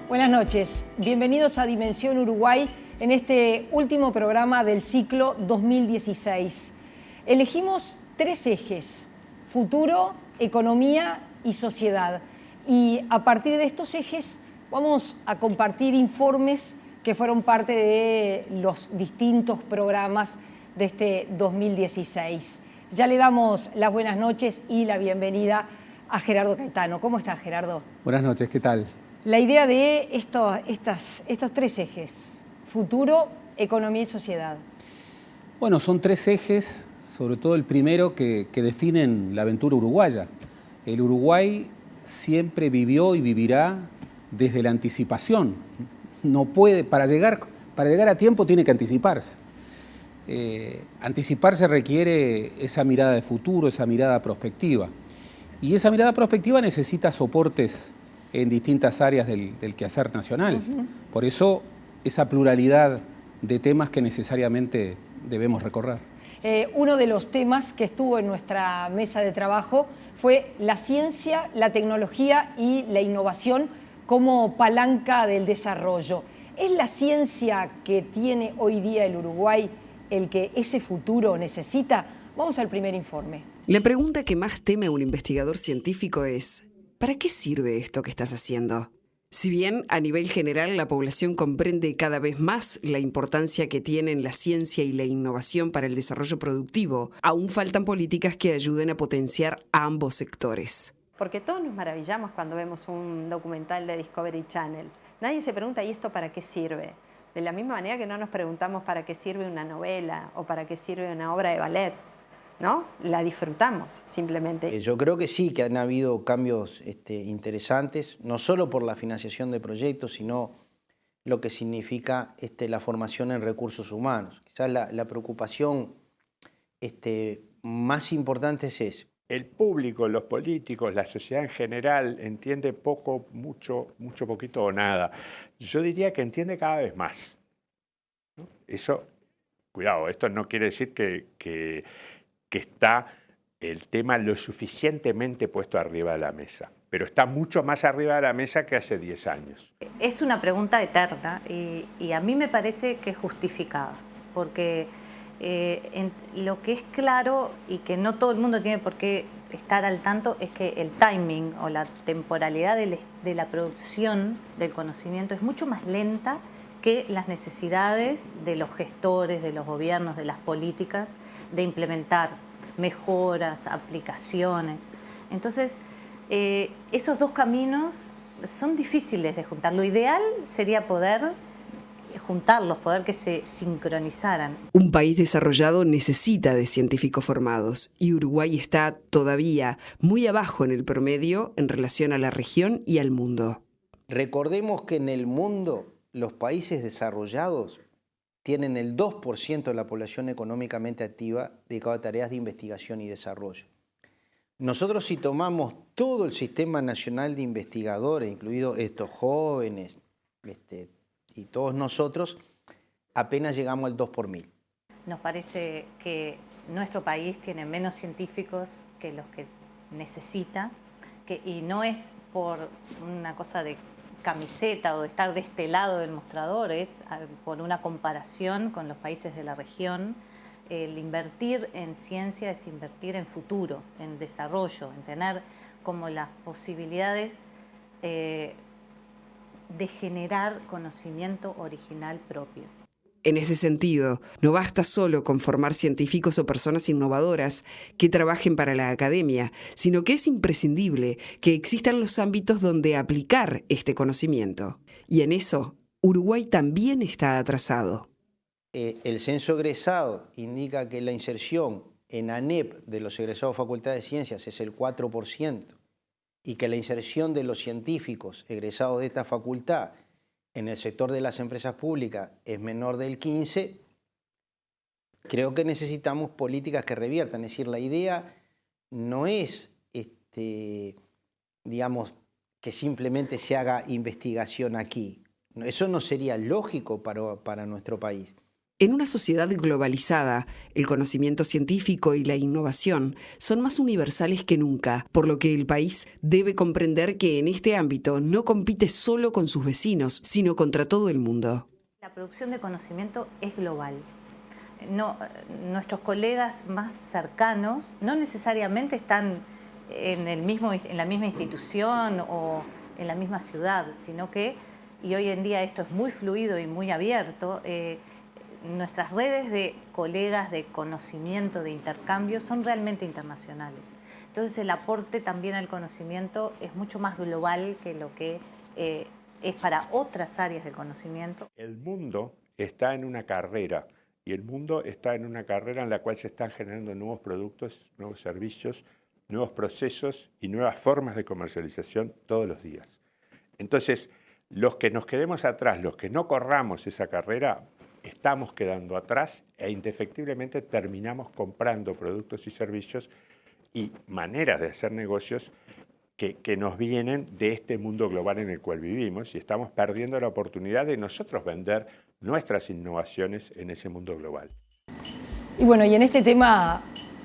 Buenas noches, bienvenidos a Dimensión Uruguay en este último programa del ciclo 2016. Elegimos 3 ejes: futuro, economía y sociedad. Y a partir de estos ejes vamos a compartir informes que fueron parte de los distintos programas de este 2016. Ya le damos las buenas noches y la bienvenida a Gerardo Caetano. ¿Cómo estás, Gerardo? Buenas noches, ¿qué tal? La idea de estos 3 ejes: futuro, economía y sociedad. Bueno, son 3 ejes, sobre todo el primero, que definen la aventura uruguaya. El Uruguay siempre vivió y vivirá desde la anticipación. No puede, para llegar a tiempo tiene que anticiparse. Anticiparse requiere esa mirada de futuro, esa mirada prospectiva. Y esa mirada prospectiva necesita soportes en distintas áreas del quehacer nacional. Por eso, esa pluralidad de temas que necesariamente debemos recorrer. Uno de los temas que estuvo en nuestra mesa de trabajo fue la ciencia, la tecnología y la innovación como palanca del desarrollo. ¿Es la ciencia que tiene hoy día el Uruguay el que ese futuro necesita? Vamos al primer informe. La pregunta que más teme un investigador científico es: ¿para qué sirve esto que estás haciendo? Si bien a nivel general la población comprende cada vez más la importancia que tienen la ciencia y la innovación para el desarrollo productivo, aún faltan políticas que ayuden a potenciar a ambos sectores. Porque todos nos maravillamos cuando vemos un documental de Discovery Channel. Nadie se pregunta, ¿y esto para qué sirve? De la misma manera que no nos preguntamos para qué sirve una novela o para qué sirve una obra de ballet, ¿no? La disfrutamos simplemente. Yo creo que sí, que han habido cambios interesantes, no solo por la financiación de proyectos, sino lo que significa la formación en recursos humanos. Quizás la preocupación más importante es esa. El público, los políticos, la sociedad en general entiende poco, mucho, poquito o nada. Yo diría que entiende cada vez más, ¿no? Eso, cuidado, esto no quiere decir que está el tema lo suficientemente puesto arriba de la mesa, pero está mucho más arriba de la mesa que hace 10 años. Es una pregunta eterna y a mí me parece que es justificada, porque lo que es claro y que no todo el mundo tiene por qué estar al tanto es que el timing o la temporalidad de la producción del conocimiento es mucho más lenta que las necesidades de los gestores, de los gobiernos, de las políticas, de implementar mejoras, aplicaciones. Entonces, esos 2 caminos son difíciles de juntar. Lo ideal sería poder juntarlos, poder que se sincronizaran. Un país desarrollado necesita de científicos formados y Uruguay está todavía muy abajo en el promedio en relación a la región y al mundo. Recordemos que en el mundo los países desarrollados tienen el 2% de la población económicamente activa dedicada a tareas de investigación y desarrollo. Nosotros, si tomamos todo el Sistema Nacional de Investigadores, incluidos estos jóvenes y todos nosotros, apenas llegamos al 2 por 1000. Nos parece que nuestro país tiene menos científicos que los que necesita, y no es por una cosa de camiseta o de estar de este lado del mostrador, es por una comparación con los países de la región. El invertir en ciencia es invertir en futuro, en desarrollo, en tener como las posibilidades de generar conocimiento original propio. En ese sentido, no basta solo con formar científicos o personas innovadoras que trabajen para la academia, sino que es imprescindible que existan los ámbitos donde aplicar este conocimiento. Y en eso, Uruguay también está atrasado. El censo egresado indica que la inserción en ANEP de los egresados de Facultad de Ciencias es el 4% y que la inserción de los científicos egresados de esta facultad en el sector de las empresas públicas es menor del 15%, creo que necesitamos políticas que reviertan. Es decir, la idea no es, digamos, que simplemente se haga investigación aquí. Eso no sería lógico para nuestro país. En una sociedad globalizada, el conocimiento científico y la innovación son más universales que nunca, por lo que el país debe comprender que en este ámbito no compite solo con sus vecinos, sino contra todo el mundo. La producción de conocimiento es global. No, nuestros colegas más cercanos no necesariamente están en la misma institución o en la misma ciudad, sino que, y hoy en día esto es muy fluido y muy abierto, nuestras redes de colegas de conocimiento, de intercambio, son realmente internacionales. Entonces el aporte también al conocimiento es mucho más global que lo que es para otras áreas del conocimiento. El mundo está en una carrera, y el mundo está en una carrera en la cual se están generando nuevos productos, nuevos servicios, nuevos procesos y nuevas formas de comercialización todos los días. Entonces, los que nos quedemos atrás, los que no corramos esa carrera, estamos quedando atrás e indefectiblemente terminamos comprando productos y servicios y maneras de hacer negocios que nos vienen de este mundo global en el cual vivimos, y estamos perdiendo la oportunidad de nosotros vender nuestras innovaciones en ese mundo global. Y bueno, y en este tema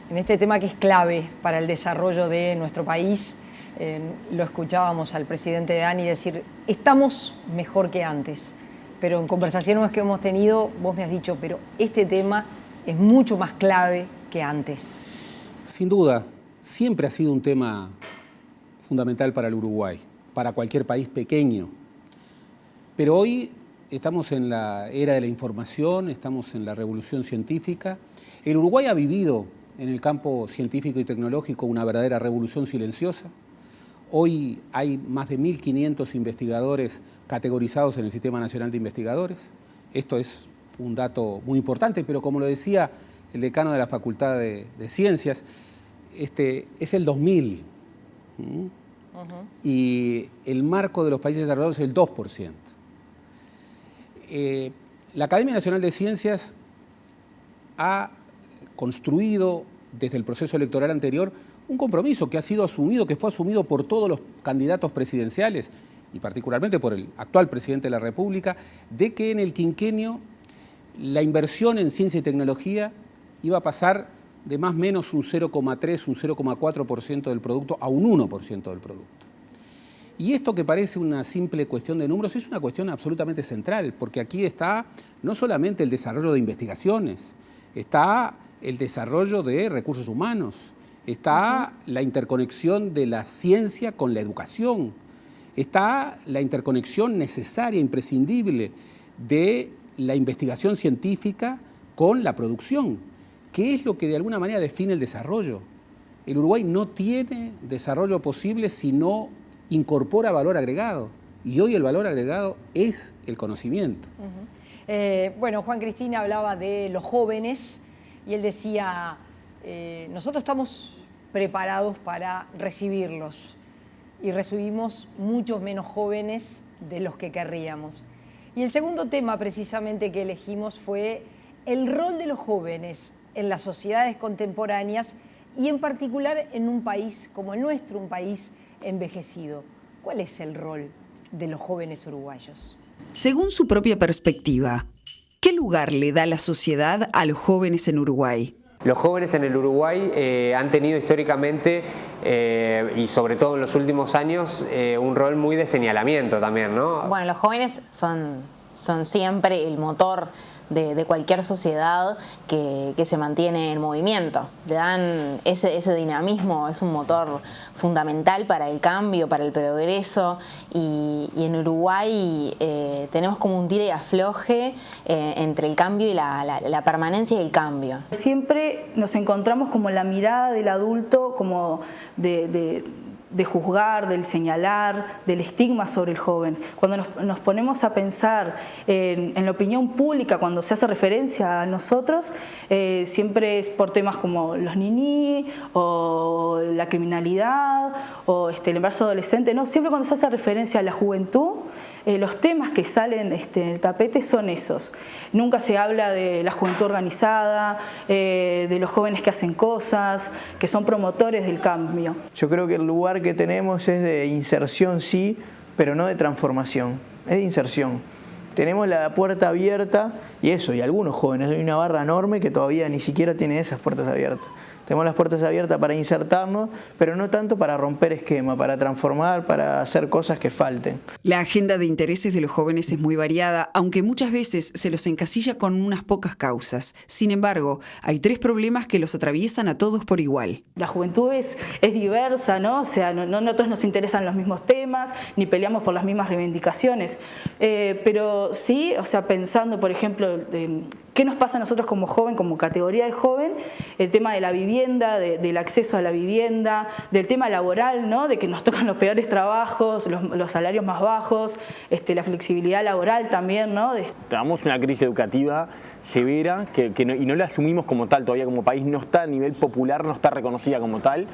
que es clave para el desarrollo de nuestro país, lo escuchábamos al presidente de ANI decir, estamos mejor que antes. Pero en conversaciones que hemos tenido, vos me has dicho, pero este tema es mucho más clave que antes. Sin duda, siempre ha sido un tema fundamental para el Uruguay, para cualquier país pequeño. Pero hoy estamos en la era de la información, estamos en la revolución científica. El Uruguay ha vivido en el campo científico y tecnológico una verdadera revolución silenciosa. Hoy hay más de 1.500 investigadores categorizados en el Sistema Nacional de Investigadores. Esto es un dato muy importante, pero como lo decía el decano de la Facultad de Ciencias, es el 2000. Y el marco de los países desarrollados es el 2%. La Academia Nacional de Ciencias ha construido desde el proceso electoral anterior un compromiso que fue asumido por todos los candidatos presidenciales y particularmente por el actual presidente de la República, de que en el quinquenio la inversión en ciencia y tecnología iba a pasar de más o menos un 0,3, un 0,4% del producto a un 1% del producto. Y esto que parece una simple cuestión de números es una cuestión absolutamente central, porque aquí está no solamente el desarrollo de investigaciones, está el desarrollo de recursos humanos, está la interconexión de la ciencia con la educación, está la interconexión necesaria, imprescindible, de la investigación científica con la producción, que es lo que de alguna manera define el desarrollo. El Uruguay no tiene desarrollo posible si no incorpora valor agregado, y hoy el valor agregado es el conocimiento. Bueno, Juan Cristina hablaba de los jóvenes y él decía, nosotros estamos preparados para recibirlos y recibimos muchos menos jóvenes de los que querríamos. Y el segundo tema precisamente que elegimos fue el rol de los jóvenes en las sociedades contemporáneas y en particular en un país como el nuestro, un país envejecido. ¿Cuál es el rol de los jóvenes uruguayos? Según su propia perspectiva, ¿qué lugar le da la sociedad a los jóvenes en Uruguay? Los jóvenes en el Uruguay han tenido históricamente, y sobre todo en los últimos años, un rol muy de señalamiento también, ¿no? Bueno, los jóvenes son siempre el motor de cualquier sociedad que se mantiene en movimiento. Le dan ese dinamismo, es un motor fundamental para el cambio, para el progreso, y en Uruguay tenemos como un tire y afloje entre el cambio y la permanencia y el cambio. Siempre nos encontramos como la mirada del adulto, como de juzgar, del señalar, del estigma sobre el joven. Cuando nos ponemos a pensar en la opinión pública, cuando se hace referencia a nosotros, siempre es por temas como los niní, o la criminalidad, o el embarazo adolescente. No, siempre cuando se hace referencia a la juventud, los temas que salen en el tapete son esos. Nunca se habla de la juventud organizada, de los jóvenes que hacen cosas, que son promotores del cambio. Yo creo que el lugar que tenemos es de inserción, sí, pero no de transformación, es de inserción. Tenemos la puerta abierta y algunos jóvenes, hay una barra enorme que todavía ni siquiera tiene esas puertas abiertas. Tenemos las puertas abiertas para insertarnos, pero no tanto para romper esquema, para transformar, para hacer cosas que falten. La agenda de intereses de los jóvenes es muy variada, aunque muchas veces se los encasilla con unas pocas causas. Sin embargo, hay 3 problemas que los atraviesan a todos por igual. La juventud es diversa, ¿no? O sea, no a todos nos interesan los mismos temas, ni peleamos por las mismas reivindicaciones. Pero sí, o sea, pensando, por ejemplo, ¿qué nos pasa a nosotros como joven, como categoría de joven? El tema de la vivienda, del acceso a la vivienda, del tema laboral, ¿no? De que nos tocan los peores trabajos, los salarios más bajos, la flexibilidad laboral también, ¿no? Tenemos una crisis educativa severa y no la asumimos como tal todavía como país, no está a nivel popular, no está reconocida como tal,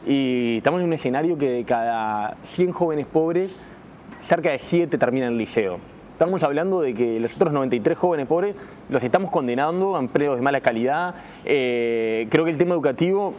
y estamos en un escenario que de cada 100 jóvenes pobres, cerca de 7 terminan el liceo. Estamos hablando de que los otros 93 jóvenes pobres los estamos condenando a empleos de mala calidad. Creo que el tema educativo,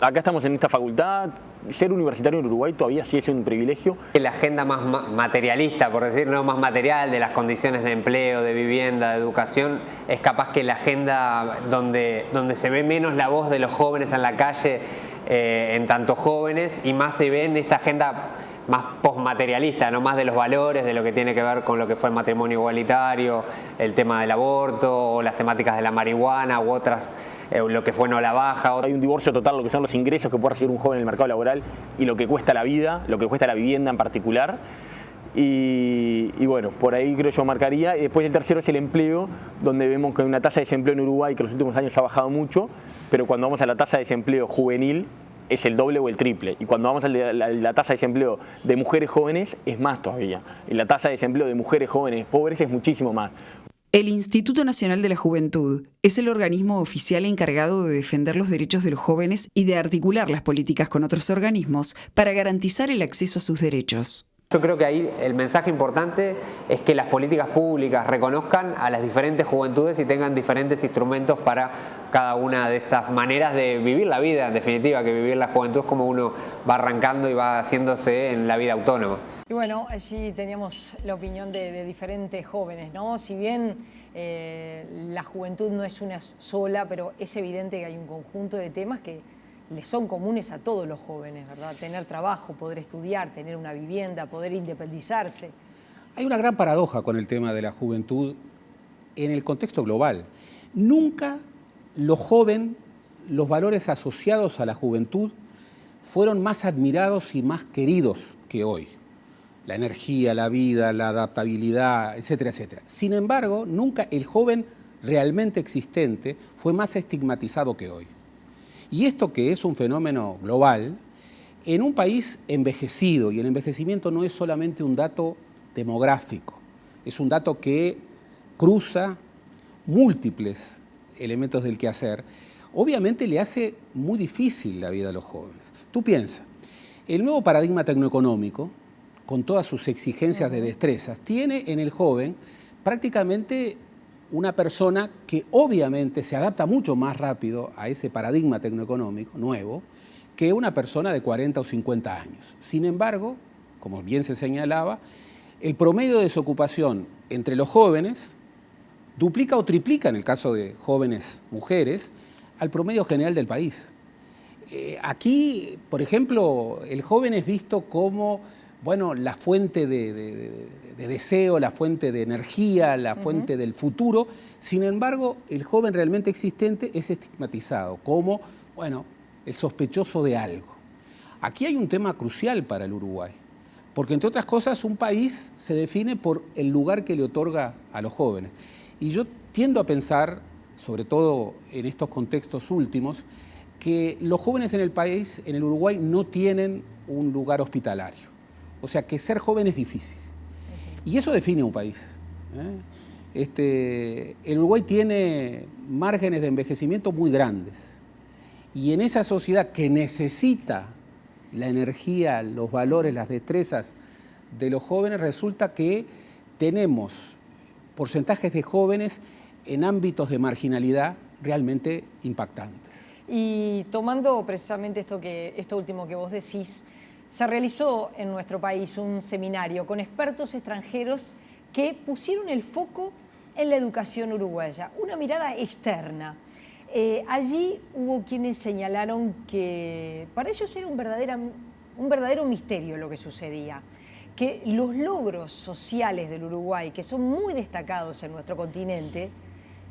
acá estamos en esta facultad, ser universitario en Uruguay todavía sí es un privilegio. La agenda más materialista, por decirlo, más material, de las condiciones de empleo, de vivienda, de educación, es capaz que la agenda donde se ve menos la voz de los jóvenes en la calle, en tanto jóvenes, y más se ve en esta agenda más postmaterialista, ¿no? Más de los valores, de lo que tiene que ver con lo que fue el matrimonio igualitario, el tema del aborto, o las temáticas de la marihuana, u otras, lo que fue no la baja. Hay un divorcio total, lo que son los ingresos que puede recibir un joven en el mercado laboral y lo que cuesta la vida, lo que cuesta la vivienda en particular. Y bueno, por ahí creo yo marcaría. Y después el tercero es el empleo, donde vemos que hay una tasa de desempleo en Uruguay que en los últimos años ha bajado mucho, pero cuando vamos a la tasa de desempleo juvenil, es el doble o el triple. Y cuando vamos a la tasa de desempleo de mujeres jóvenes, es más todavía. Y la tasa de desempleo de mujeres jóvenes pobres es muchísimo más. El Instituto Nacional de la Juventud es el organismo oficial encargado de defender los derechos de los jóvenes y de articular las políticas con otros organismos para garantizar el acceso a sus derechos. Yo creo que ahí el mensaje importante es que las políticas públicas reconozcan a las diferentes juventudes y tengan diferentes instrumentos para cada una de estas maneras de vivir la vida, en definitiva, que vivir la juventud es como uno va arrancando y va haciéndose en la vida autónoma. Y bueno, allí teníamos la opinión de diferentes jóvenes, ¿no? Si bien la juventud no es una sola, pero es evidente que hay un conjunto de temas que les son comunes a todos los jóvenes, ¿verdad? Tener trabajo, poder estudiar, tener una vivienda, poder independizarse. Hay una gran paradoja con el tema de la juventud en el contexto global. Nunca los valores asociados a la juventud fueron más admirados y más queridos que hoy. La energía, la vida, la adaptabilidad, etcétera, etcétera. Sin embargo, nunca el joven realmente existente fue más estigmatizado que hoy. Y esto, que es un fenómeno global, en un país envejecido, y el envejecimiento no es solamente un dato demográfico, es un dato que cruza múltiples elementos del quehacer, obviamente le hace muy difícil la vida a los jóvenes. Tú piensas, el nuevo paradigma tecnoeconómico, con todas sus exigencias de destrezas, tiene en el joven prácticamente una persona que obviamente se adapta mucho más rápido a ese paradigma tecnoeconómico nuevo que una persona de 40 o 50 años. Sin embargo, como bien se señalaba, el promedio de desocupación entre los jóvenes duplica o triplica, en el caso de jóvenes mujeres, al promedio general del país. Aquí, por ejemplo, el joven es visto como la fuente de deseo, la fuente de energía, la fuente del futuro. Sin embargo, el joven realmente existente es estigmatizado como, el sospechoso de algo. Aquí hay un tema crucial para el Uruguay, porque entre otras cosas un país se define por el lugar que le otorga a los jóvenes. Y yo tiendo a pensar, sobre todo en estos contextos últimos, que los jóvenes en el país, en el Uruguay, no tienen un lugar hospitalario. O sea, que ser joven es difícil. Y eso define un país. El Uruguay tiene márgenes de envejecimiento muy grandes. Y en esa sociedad que necesita la energía, los valores, las destrezas de los jóvenes, resulta que tenemos porcentajes de jóvenes en ámbitos de marginalidad realmente impactantes. Y tomando precisamente esto último que vos decís, se realizó en nuestro país un seminario con expertos extranjeros que pusieron el foco en la educación uruguaya, una mirada externa. Allí hubo quienes señalaron que para ellos era un verdadero misterio lo que sucedía, que los logros sociales del Uruguay, que son muy destacados en nuestro continente,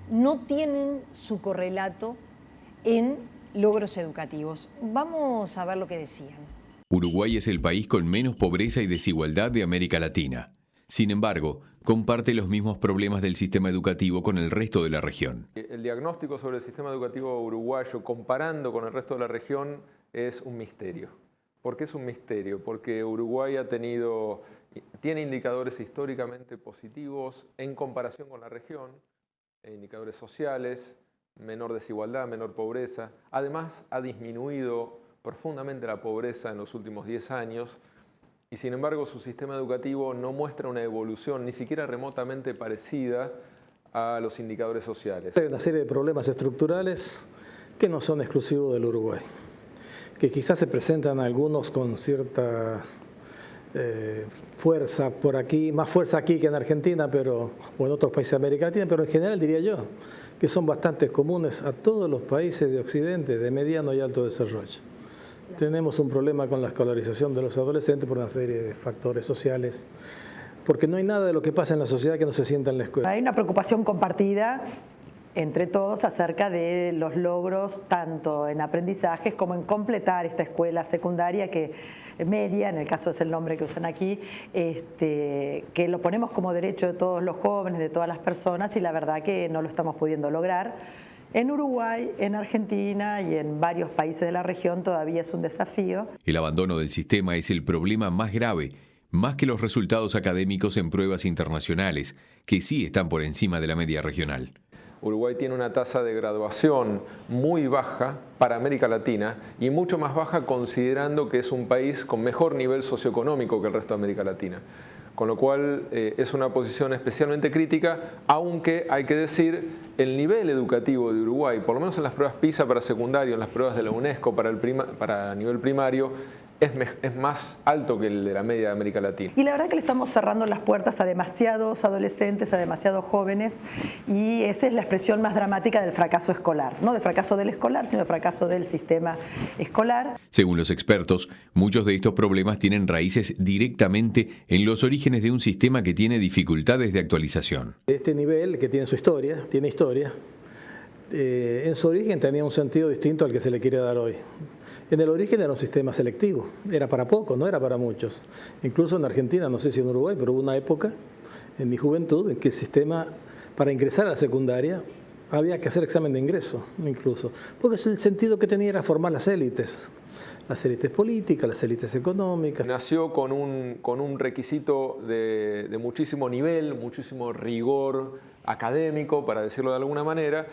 no tienen su correlato en logros educativos. Vamos a ver lo que decían. Uruguay es el país con menos pobreza y desigualdad de América Latina. Sin embargo, comparte los mismos problemas del sistema educativo con el resto de la región. El diagnóstico sobre el sistema educativo uruguayo, comparando con el resto de la región, es un misterio. ¿Por qué es un misterio? Porque Uruguay tiene indicadores históricamente positivos en comparación con la región, indicadores sociales, menor desigualdad, menor pobreza. Además, ha disminuido profundamente la pobreza en los últimos 10 años y, sin embargo, su sistema educativo no muestra una evolución ni siquiera remotamente parecida a los indicadores sociales. Hay una serie de problemas estructurales que no son exclusivos del Uruguay, que quizás se presentan algunos con cierta fuerza por aquí, más fuerza aquí que en Argentina o en otros países de América Latina, pero en general diría yo que son bastante comunes a todos los países de Occidente de mediano y alto desarrollo. Tenemos un problema con la escolarización de los adolescentes por una serie de factores sociales, porque no hay nada de lo que pasa en la sociedad que no se sienta en la escuela. Hay una preocupación compartida entre todos acerca de los logros tanto en aprendizajes como en completar esta escuela secundaria media, en el caso es el nombre que usan aquí, que lo ponemos como derecho de todos los jóvenes, de todas las personas, y la verdad que no lo estamos pudiendo lograr. En Uruguay, en Argentina y en varios países de la región todavía es un desafío. El abandono del sistema es el problema más grave, más que los resultados académicos en pruebas internacionales, que sí están por encima de la media regional. Uruguay tiene una tasa de graduación muy baja para América Latina y mucho más baja considerando que es un país con mejor nivel socioeconómico que el resto de América Latina. Con lo cual es una posición especialmente crítica, aunque hay que decir, el nivel educativo de Uruguay, por lo menos en las pruebas PISA para secundario, en las pruebas de la UNESCO para nivel primario, es más alto que el de la media de América Latina. Y la verdad que le estamos cerrando las puertas a demasiados adolescentes, a demasiados jóvenes, y esa es la expresión más dramática del fracaso escolar. No del fracaso del escolar, sino del fracaso del sistema escolar. Según los expertos, muchos de estos problemas tienen raíces directamente en los orígenes de un sistema que tiene dificultades de actualización. Este nivel, que tiene historia, en su origen tenía un sentido distinto al que se le quiere dar hoy. En el origen era un sistema selectivo, era para pocos, no era para muchos. Incluso en Argentina, no sé si en Uruguay, pero hubo una época, en mi juventud, en que el sistema, para ingresar a la secundaria, había que hacer examen de ingreso, incluso. Porque el sentido que tenía era formar las élites políticas, las élites económicas. Nació con un requisito de muchísimo nivel, muchísimo rigor académico, para decirlo de alguna manera,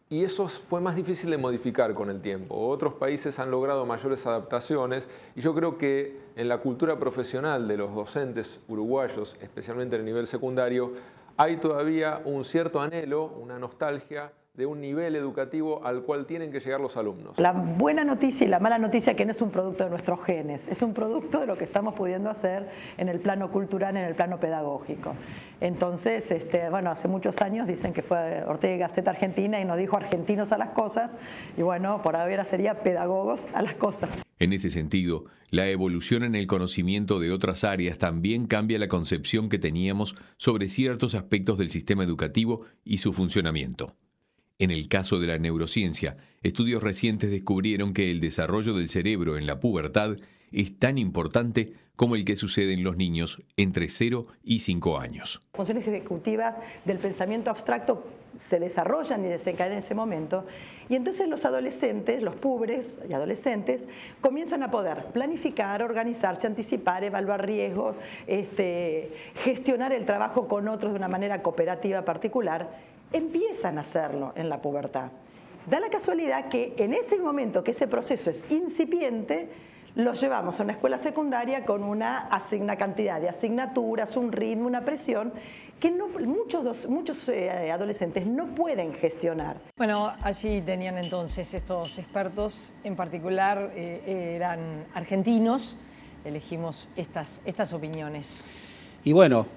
y eso fue más difícil de modificar con el tiempo. Otros países han logrado mayores adaptaciones y yo creo que en la cultura profesional de los docentes uruguayos, especialmente en el nivel secundario, hay todavía un cierto anhelo, una nostalgia de un nivel educativo al cual tienen que llegar los alumnos. La buena noticia y la mala noticia es que no es un producto de nuestros genes, es un producto de lo que estamos pudiendo hacer en el plano cultural, en el plano pedagógico. Entonces, hace muchos años dicen que fue Ortega y Gasset Argentina y nos dijo argentinos a las cosas, y bueno, por ahora sería pedagogos a las cosas. En ese sentido, la evolución en el conocimiento de otras áreas también cambia la concepción que teníamos sobre ciertos aspectos del sistema educativo y su funcionamiento. En el caso de la neurociencia, estudios recientes descubrieron que el desarrollo del cerebro en la pubertad es tan importante como el que sucede en los niños entre 0 y 5 años. Funciones ejecutivas del pensamiento abstracto se desarrollan y desencadenan en ese momento, y entonces los adolescentes, los pubres y adolescentes, comienzan a poder planificar, organizarse, anticipar, evaluar riesgos, gestionar el trabajo con otros de una manera cooperativa particular. Empiezan a hacerlo en la pubertad. Da la casualidad que en ese momento que ese proceso es incipiente, los llevamos a una escuela secundaria con una cantidad de asignaturas, un ritmo, una presión que muchos adolescentes no pueden gestionar. Bueno, allí tenían entonces estos expertos, en particular eran argentinos, elegimos estas opiniones. Y bueno,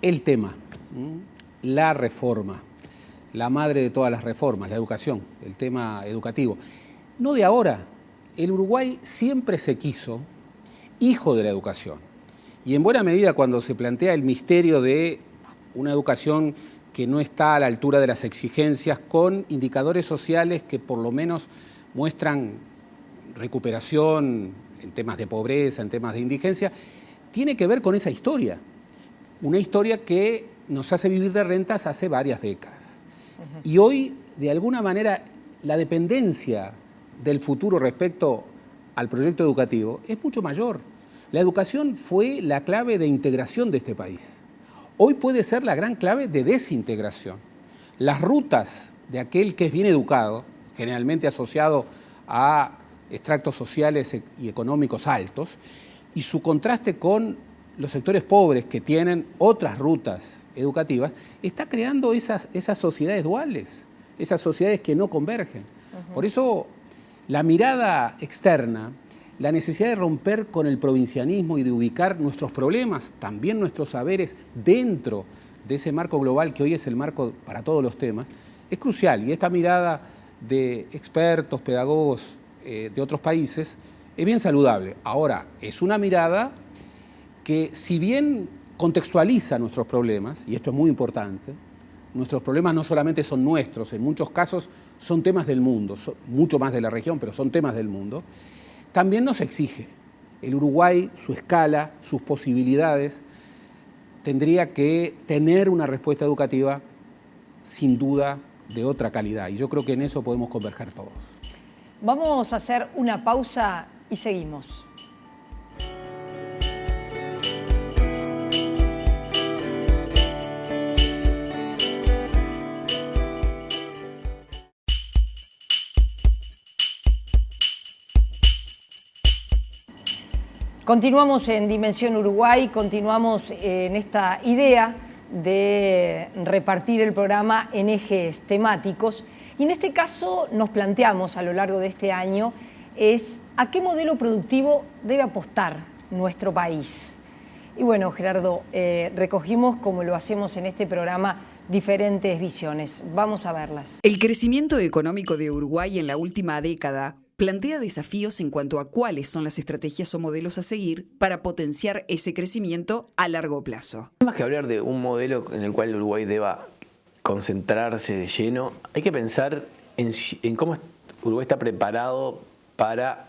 el tema, la reforma, la madre de todas las reformas, la educación, el tema educativo. No de ahora, el Uruguay siempre se quiso hijo de la educación. Y en buena medida cuando se plantea el misterio de una educación que no está a la altura de las exigencias, con indicadores sociales que por lo menos muestran recuperación en temas de pobreza, en temas de indigencia, tiene que ver con esa historia. Una historia que nos hace vivir de rentas hace varias décadas. Y hoy, de alguna manera, la dependencia del futuro respecto al proyecto educativo es mucho mayor. La educación fue la clave de integración de este país. Hoy puede ser la gran clave de desintegración. Las rutas de aquel que es bien educado, generalmente asociado a extractos sociales y económicos altos, y su contraste con los sectores pobres que tienen otras rutas educativas, está creando esas sociedades duales, esas sociedades que no convergen. Por eso, la mirada externa, la necesidad de romper con el provincianismo y de ubicar nuestros problemas, también nuestros saberes, dentro de ese marco global que hoy es el marco para todos los temas, es crucial. Y esta mirada de expertos, pedagogos de otros países es bien saludable. Ahora, es una mirada que, si bien contextualiza nuestros problemas, y esto es muy importante, nuestros problemas no solamente son nuestros, en muchos casos son temas del mundo, mucho más de la región, pero son temas del mundo, también nos exige. El Uruguay, su escala, sus posibilidades, tendría que tener una respuesta educativa sin duda de otra calidad. Y yo creo que en eso podemos converger todos. Vamos a hacer una pausa y seguimos. Continuamos en Dimensión Uruguay, continuamos en esta idea de repartir el programa en ejes temáticos y en este caso nos planteamos a lo largo de este año es a qué modelo productivo debe apostar nuestro país. Y bueno, Gerardo, recogimos, como lo hacemos en este programa, diferentes visiones. Vamos a verlas. El crecimiento económico de Uruguay en la última década plantea desafíos en cuanto a cuáles son las estrategias o modelos a seguir para potenciar ese crecimiento a largo plazo. Más que hablar de un modelo en el cual el Uruguay deba concentrarse de lleno, hay que pensar en cómo Uruguay está preparado para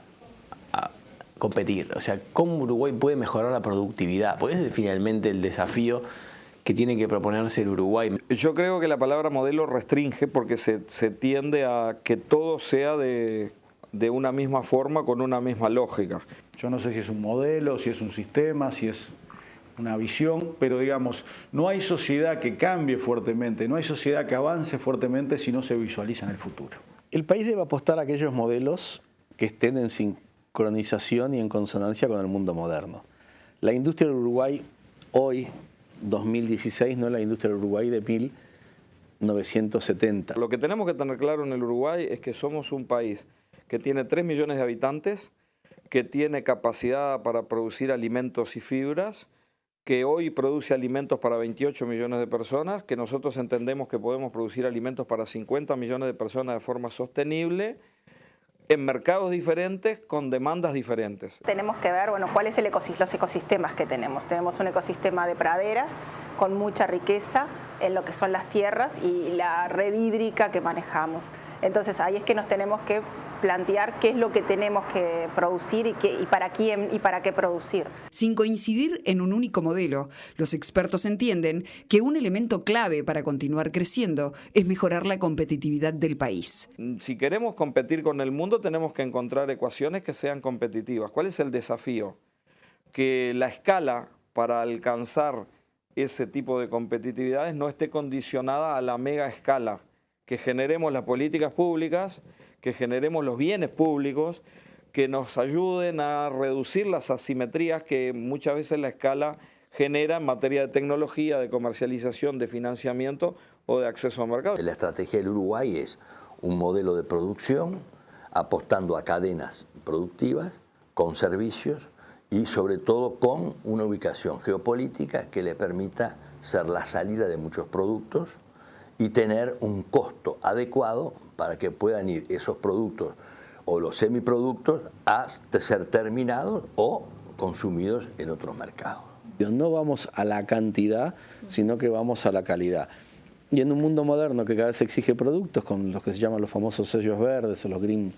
competir. O sea, cómo Uruguay puede mejorar la productividad, porque ese es finalmente el desafío que tiene que proponerse el Uruguay. Yo creo que la palabra modelo restringe porque se tiende a que todo sea de una misma forma, con una misma lógica. Yo no sé si es un modelo, si es un sistema, si es una visión, pero digamos, no hay sociedad que cambie fuertemente, no hay sociedad que avance fuertemente si no se visualiza en el futuro. El país debe apostar a aquellos modelos que estén en sincronización y en consonancia con el mundo moderno. La industria del Uruguay hoy, 2016, no es la industria del Uruguay de 1970. Lo que tenemos que tener claro en el Uruguay es que somos un país que tiene 3 millones de habitantes, que tiene capacidad para producir alimentos y fibras, que hoy produce alimentos para 28 millones de personas, que nosotros entendemos que podemos producir alimentos para 50 millones de personas de forma sostenible, en mercados diferentes, con demandas diferentes. Tenemos que ver, bueno, cuáles son los ecosistemas que tenemos. Tenemos un ecosistema de praderas con mucha riqueza en lo que son las tierras y la red hídrica que manejamos. Entonces ahí es que nos tenemos que plantear qué es lo que tenemos que producir y para quién y para qué producir. Sin coincidir en un único modelo, los expertos entienden que un elemento clave para continuar creciendo es mejorar la competitividad del país. Si queremos competir con el mundo, tenemos que encontrar ecuaciones que sean competitivas. ¿Cuál es el desafío? Que la escala para alcanzar ese tipo de competitividades no esté condicionada a la mega escala, que generemos las políticas públicas, que generemos los bienes públicos, que nos ayuden a reducir las asimetrías que muchas veces la escala genera en materia de tecnología, de comercialización, de financiamiento o de acceso al mercado. La estrategia del Uruguay es un modelo de producción apostando a cadenas productivas, con servicios y sobre todo con una ubicación geopolítica que le permita ser la salida de muchos productos y tener un costo adecuado para que puedan ir esos productos o los semiproductos a ser terminados o consumidos en otros mercados. No vamos a la cantidad, sino que vamos a la calidad. Y en un mundo moderno que cada vez exige productos con los que se llaman los famosos sellos verdes o los green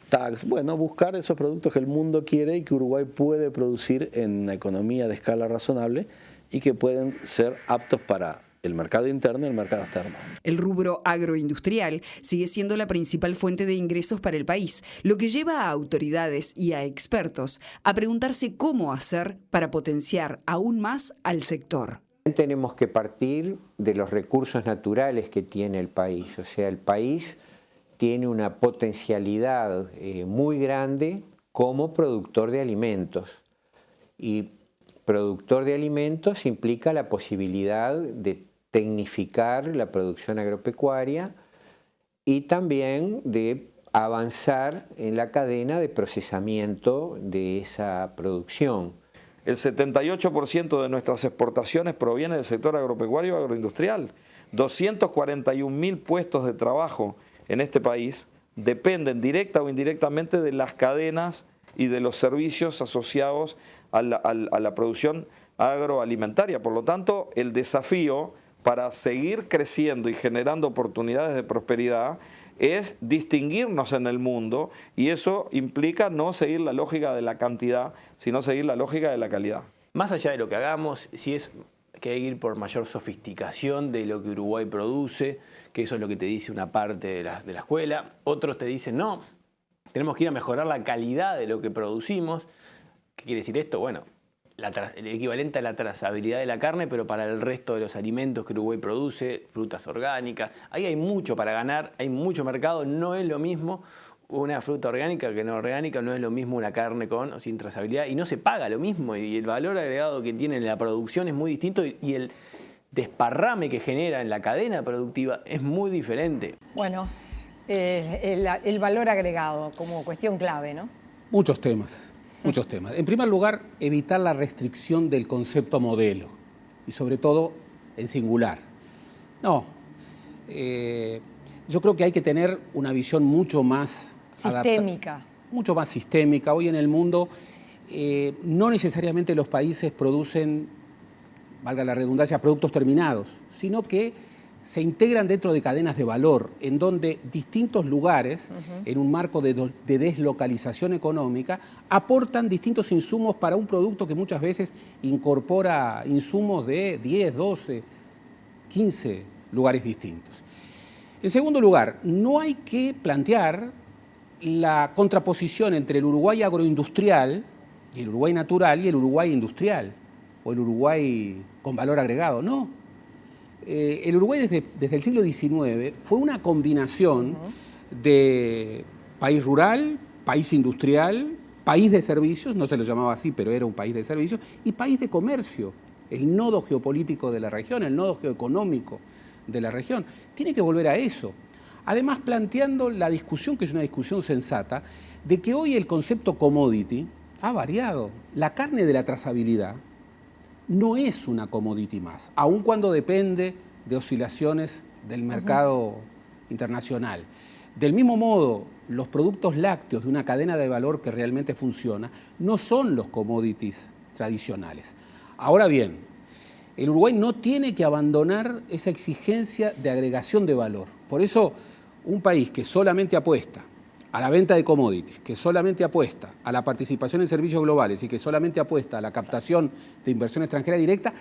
tags, bueno, buscar esos productos que el mundo quiere y que Uruguay puede producir en una economía de escala razonable y que pueden ser aptos para el mercado interno y el mercado externo. El rubro agroindustrial sigue siendo la principal fuente de ingresos para el país, lo que lleva a autoridades y a expertos a preguntarse cómo hacer para potenciar aún más al sector. Tenemos que partir de los recursos naturales que tiene el país, o sea, el país tiene una potencialidad muy grande como productor de alimentos y productor de alimentos implica la posibilidad de tecnificar la producción agropecuaria y también de avanzar en la cadena de procesamiento de esa producción. El 78% de nuestras exportaciones proviene del sector agropecuario y agroindustrial. 241.000 puestos de trabajo en este país dependen directa o indirectamente de las cadenas y de los servicios asociados a la producción agroalimentaria. Por lo tanto, el desafío para seguir creciendo y generando oportunidades de prosperidad es distinguirnos en el mundo y eso implica no seguir la lógica de la cantidad, sino seguir la lógica de la calidad. Más allá de lo que hagamos, si es que hay que ir por mayor sofisticación de lo que Uruguay produce, que eso es lo que te dice una parte de la escuela, otros te dicen no, tenemos que ir a mejorar la calidad de lo que producimos. ¿Qué quiere decir esto? Bueno, el equivalente a la trazabilidad de la carne, pero para el resto de los alimentos que Uruguay produce, frutas orgánicas. Ahí hay mucho para ganar, hay mucho mercado, no es lo mismo una fruta orgánica que no orgánica, no es lo mismo una carne con o sin trazabilidad y no se paga lo mismo y el valor agregado que tiene la producción es muy distinto y el desparrame que genera en la cadena productiva es muy diferente. Bueno, el valor agregado como cuestión clave, ¿no? Muchos temas. Muchos temas. En primer lugar, evitar la restricción del concepto modelo y sobre todo en singular. No, yo creo que hay que tener una visión mucho más sistémica. Mucho más sistémica. Hoy en el mundo no necesariamente los países producen, valga la redundancia, productos terminados, sino que se integran dentro de cadenas de valor, en donde distintos lugares, en un marco de deslocalización económica, aportan distintos insumos para un producto que muchas veces incorpora insumos de 10, 12, 15 lugares distintos. En segundo lugar, no hay que plantear la contraposición entre el Uruguay agroindustrial, y el Uruguay natural y el Uruguay industrial, o el Uruguay con valor agregado, no. El Uruguay desde el siglo XIX fue una combinación de país rural, país industrial, país de servicios, no se lo llamaba así, pero era un país de servicios, y país de comercio, el nodo geopolítico de la región, el nodo geoeconómico de la región. Tiene que volver a eso. Además, planteando la discusión, que es una discusión sensata, de que hoy el concepto commodity ha variado. La carne de la trazabilidad no es una commodity más, aun cuando depende de oscilaciones del mercado internacional. Del mismo modo, los productos lácteos de una cadena de valor que realmente funciona no son los commodities tradicionales. Ahora bien, el Uruguay no tiene que abandonar esa exigencia de agregación de valor. Por eso, un país que solamente apuesta a la venta de commodities, que solamente apuesta a la participación en servicios globales y que solamente apuesta a la captación de inversión extranjera directa,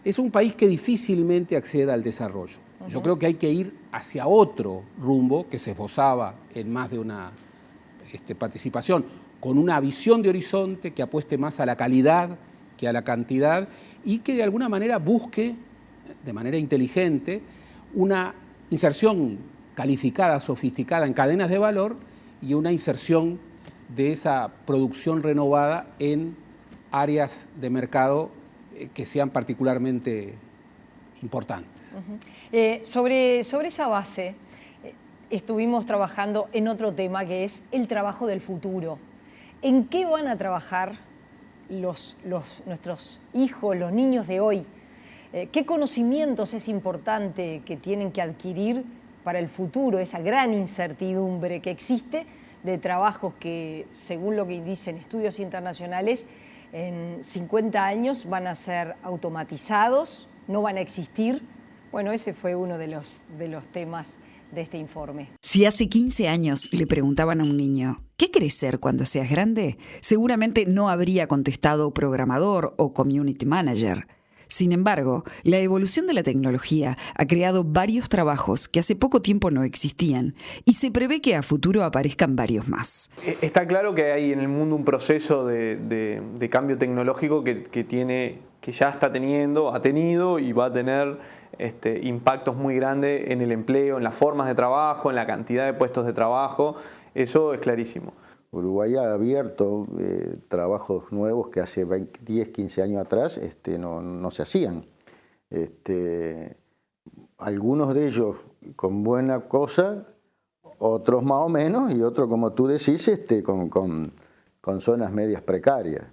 es un país que difícilmente acceda al desarrollo. Yo creo que hay que ir hacia otro rumbo que se esbozaba en más de una participación, con una visión de horizonte que apueste más a la calidad que a la cantidad y que de alguna manera busque, de manera inteligente, una inserción calificada, sofisticada en cadenas de valor y una inserción de esa producción renovada en áreas de mercado que sean particularmente importantes. Sobre esa base, estuvimos trabajando en otro tema que es el trabajo del futuro. ¿En qué van a trabajar nuestros hijos, los niños de hoy? ¿Qué conocimientos es importante que tienen que adquirir para el futuro, esa gran incertidumbre que existe de trabajos que, según lo que dicen estudios internacionales, en 50 años van a ser automatizados, no van a existir? Bueno, ese fue uno de los temas de este informe. Si hace 15 años le preguntaban a un niño, ¿qué querés ser cuando seas grande?, seguramente no habría contestado programador o community manager. Sin embargo, la evolución de la tecnología ha creado varios trabajos que hace poco tiempo no existían y se prevé que a futuro aparezcan varios más. Está claro que hay en el mundo un proceso de cambio tecnológico que ya está teniendo, ha tenido y va a tener impactos muy grandes en el empleo, en las formas de trabajo, en la cantidad de puestos de trabajo. Eso es clarísimo. Uruguay ha abierto trabajos nuevos que hace 10, 15 años atrás no se hacían. Algunos de ellos con buena cosa, otros más o menos, y otros, como tú decís, con zonas medias precarias.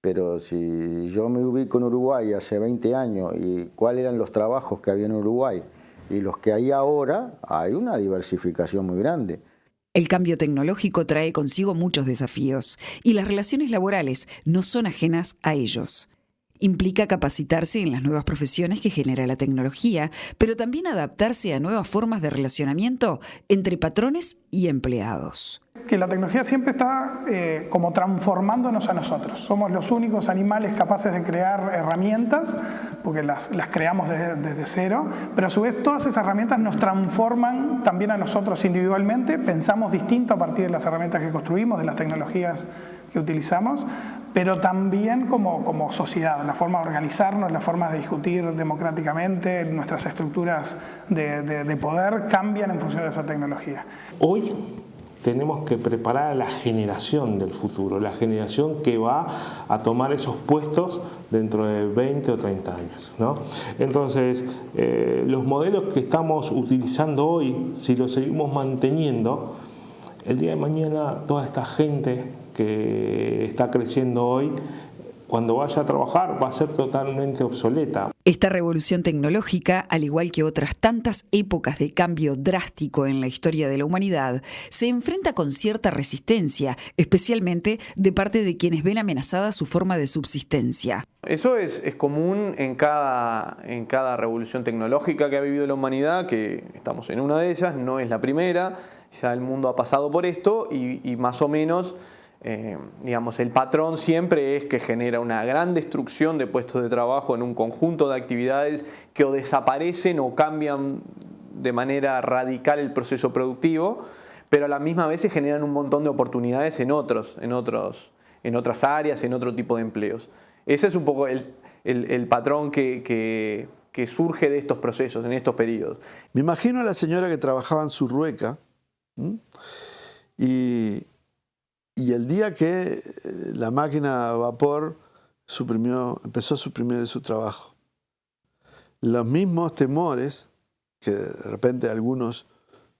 Pero si yo me ubico en Uruguay hace 20 años y cuáles eran los trabajos que había en Uruguay y los que hay ahora, hay una diversificación muy grande. El cambio tecnológico trae consigo muchos desafíos y las relaciones laborales no son ajenas a ellos. Implica capacitarse en las nuevas profesiones que genera la tecnología, pero también adaptarse a nuevas formas de relacionamiento entre patrones y empleados. Que la tecnología siempre está como transformándonos a nosotros. Somos los únicos animales capaces de crear herramientas, porque las creamos desde cero, pero a su vez todas esas herramientas nos transforman también a nosotros individualmente. Pensamos distinto a partir de las herramientas que construimos, de las tecnologías que utilizamos, pero también como sociedad, la forma de organizarnos, la forma de discutir democráticamente, nuestras estructuras de poder cambian en función de esa tecnología. Hoy tenemos que preparar a la generación del futuro, la generación que va a tomar esos puestos dentro de 20 o 30 años, ¿no? Entonces, los modelos que estamos utilizando hoy, si los seguimos manteniendo, el día de mañana toda esta gente que está creciendo hoy, cuando vaya a trabajar va a ser totalmente obsoleta. Esta revolución tecnológica, al igual que otras tantas épocas de cambio drástico en la historia de la humanidad, se enfrenta con cierta resistencia, especialmente de parte de quienes ven amenazada su forma de subsistencia. Eso es común en cada revolución tecnológica que ha vivido la humanidad, que estamos en una de ellas, no es la primera, ya el mundo ha pasado por esto y más o menos digamos, el patrón siempre es que genera una gran destrucción de puestos de trabajo en un conjunto de actividades que o desaparecen o cambian de manera radical el proceso productivo, pero a la misma vez se generan un montón de oportunidades en otras áreas, en otro tipo de empleos. Ese es un poco el patrón que surge de estos procesos, en estos periodos. Me imagino a la señora que trabajaba en Surrueca y el día que la máquina a vapor empezó a suprimir su trabajo. Los mismos temores que de repente algunos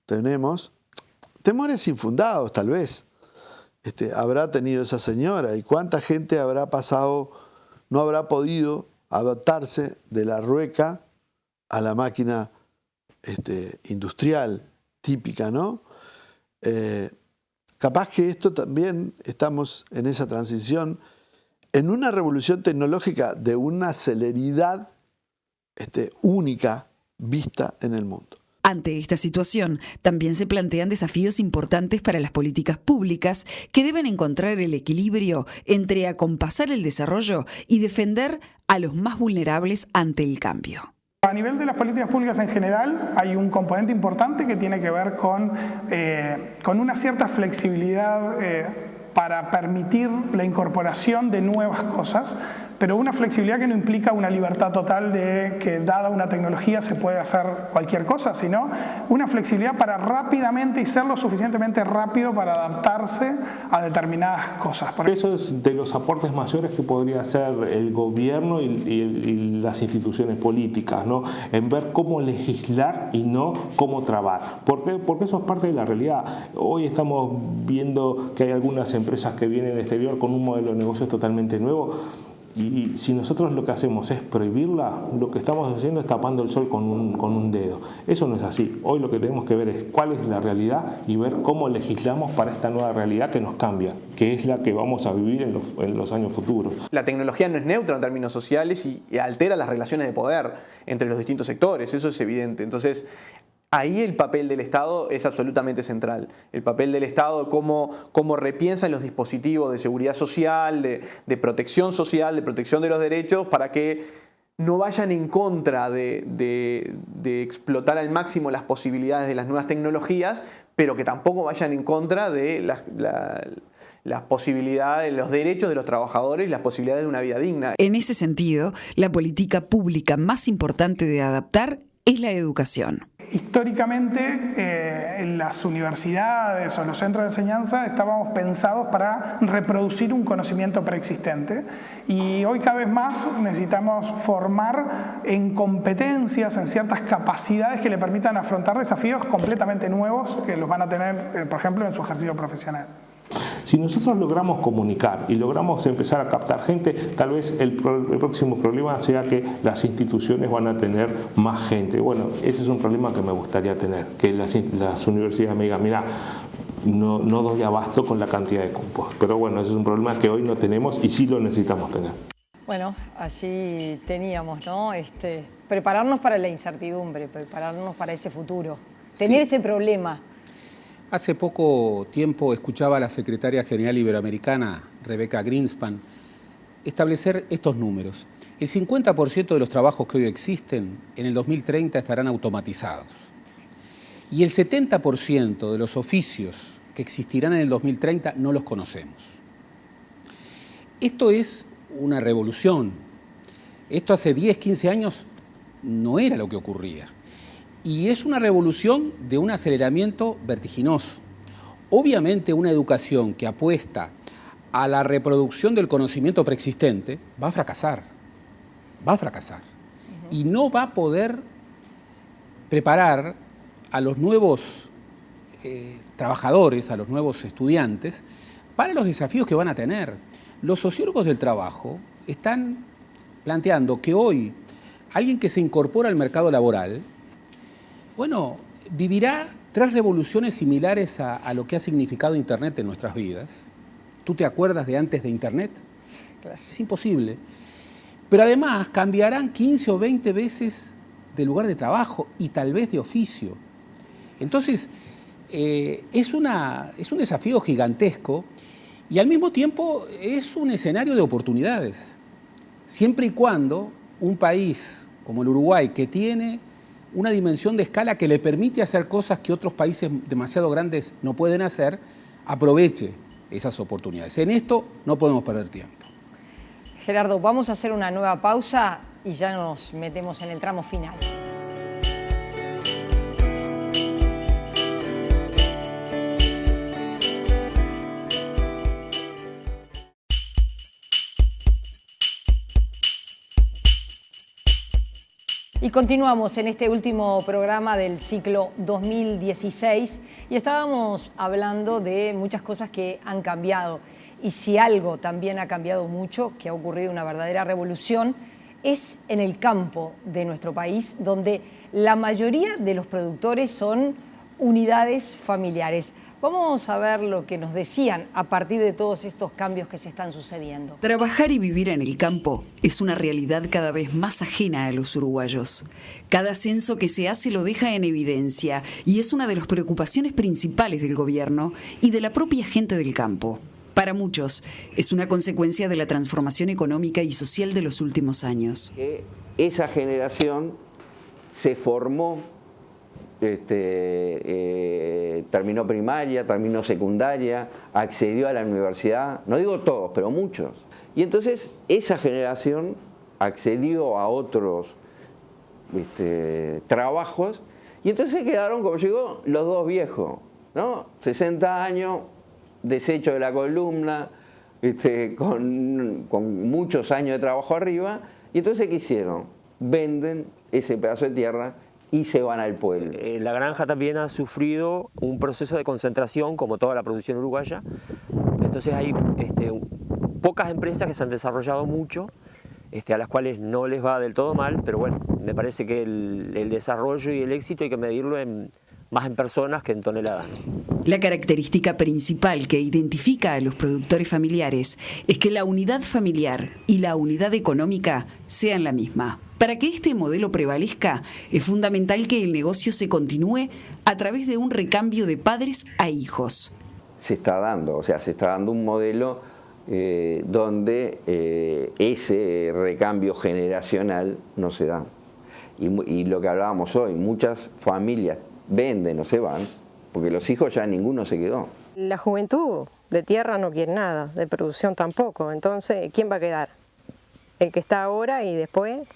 tenemos, temores infundados tal vez, habrá tenido esa señora y cuánta gente habrá pasado, no habrá podido adaptarse de la rueca a la máquina industrial típica, ¿no? Capaz que esto también estamos en esa transición, en una revolución tecnológica de una celeridad única vista en el mundo. Ante esta situación, también se plantean desafíos importantes para las políticas públicas que deben encontrar el equilibrio entre acompasar el desarrollo y defender a los más vulnerables ante el cambio. A nivel de las políticas públicas en general hay un componente importante que tiene que ver con una cierta flexibilidad para permitir la incorporación de nuevas cosas, pero una flexibilidad que no implica una libertad total de que dada una tecnología se puede hacer cualquier cosa, sino una flexibilidad para rápidamente y ser lo suficientemente rápido para adaptarse a determinadas cosas. Eso es de los aportes mayores que podría hacer el gobierno y las instituciones políticas, ¿no? En ver cómo legislar y no cómo trabar. Porque eso es parte de la realidad. Hoy estamos viendo que hay algunas empresas que vienen del exterior con un modelo de negocios totalmente nuevo. Y si nosotros lo que hacemos es prohibirla, lo que estamos haciendo es tapando el sol con un dedo. Eso no es así. Hoy lo que tenemos que ver es cuál es la realidad y ver cómo legislamos para esta nueva realidad que nos cambia, que es la que vamos a vivir en los años futuros. La tecnología no es neutra en términos sociales y altera las relaciones de poder entre los distintos sectores, eso es evidente. Entonces, ahí el papel del Estado es absolutamente central. El papel del Estado, cómo repiensa los dispositivos de seguridad social, de protección social, de protección de los derechos, para que no vayan en contra de explotar al máximo las posibilidades de las nuevas tecnologías, pero que tampoco vayan en contra de las posibilidades, los derechos de los trabajadores y las posibilidades de una vida digna. En ese sentido, la política pública más importante de adaptar es la educación. Históricamente, en las universidades o los centros de enseñanza estábamos pensados para reproducir un conocimiento preexistente y hoy cada vez más necesitamos formar en competencias, en ciertas capacidades que le permitan afrontar desafíos completamente nuevos que los van a tener, por ejemplo, en su ejercicio profesional. Si nosotros logramos comunicar y logramos empezar a captar gente, tal vez el próximo problema sea que las instituciones van a tener más gente. Bueno, ese es un problema que me gustaría tener, que las universidades me digan, mira, no doy abasto con la cantidad de cupos. Pero bueno, ese es un problema que hoy no tenemos y sí lo necesitamos tener. Bueno, allí teníamos, ¿no? Prepararnos para la incertidumbre, prepararnos para ese futuro, tener ese problema. Hace poco tiempo escuchaba a la secretaria general iberoamericana, Rebecca Greenspan, establecer estos números. El 50% de los trabajos que hoy existen en el 2030 estarán automatizados. Y el 70% de los oficios que existirán en el 2030 no los conocemos. Esto es una revolución. Esto hace 10, 15 años no era lo que ocurría. Y es una revolución de un aceleramiento vertiginoso. Obviamente una educación que apuesta a la reproducción del conocimiento preexistente va a fracasar. Y no va a poder preparar a los nuevos trabajadores, a los nuevos estudiantes, para los desafíos que van a tener. Los sociólogos del trabajo están planteando que hoy alguien que se incorpora al mercado laboral, bueno, vivirá 3 revoluciones similares a lo que ha significado Internet en nuestras vidas. ¿Tú te acuerdas de antes de Internet? Claro. Es imposible. Pero además cambiarán 15 o 20 veces de lugar de trabajo y tal vez de oficio. Entonces, es un desafío gigantesco y al mismo tiempo es un escenario de oportunidades. Siempre y cuando un país como el Uruguay, que tiene una dimensión de escala que le permite hacer cosas que otros países demasiado grandes no pueden hacer, aproveche esas oportunidades. En esto no podemos perder tiempo. Gerardo, vamos a hacer una nueva pausa y ya nos metemos en el tramo final. Y continuamos en este último programa del ciclo 2016 y estábamos hablando de muchas cosas que han cambiado. Y si algo también ha cambiado mucho, que ha ocurrido una verdadera revolución, es en el campo de nuestro país, donde la mayoría de los productores son unidades familiares. Vamos a ver lo que nos decían a partir de todos estos cambios que se están sucediendo. Trabajar y vivir en el campo es una realidad cada vez más ajena a los uruguayos. Cada censo que se hace lo deja en evidencia y es una de las preocupaciones principales del gobierno y de la propia gente del campo. Para muchos, es una consecuencia de la transformación económica y social de los últimos años. Esa generación se formó, terminó primaria, terminó secundaria, accedió a la universidad, no digo todos, pero muchos. Y entonces esa generación accedió a otros trabajos y entonces quedaron, como llegó, los dos viejos, ¿no? 60 años, desecho de la columna, con muchos años de trabajo arriba, y entonces ¿qué hicieron? Venden ese pedazo de tierra y se van al pueblo. La granja también ha sufrido un proceso de concentración, como toda la producción uruguaya. Entonces hay pocas empresas que se han desarrollado mucho, a las cuales no les va del todo mal, pero bueno, me parece que el desarrollo y el éxito hay que medirlo más en personas que en toneladas. La característica principal que identifica a los productores familiares es que la unidad familiar y la unidad económica sean la misma. Para que este modelo prevalezca, es fundamental que el negocio se continúe a través de un recambio de padres a hijos. Se está dando un modelo donde ese recambio generacional no se da. Y lo que hablábamos hoy, muchas familias venden o se van, porque los hijos ya ninguno se quedó. La juventud de tierra no quiere nada, de producción tampoco, entonces ¿quién va a quedar? El que está ahora y después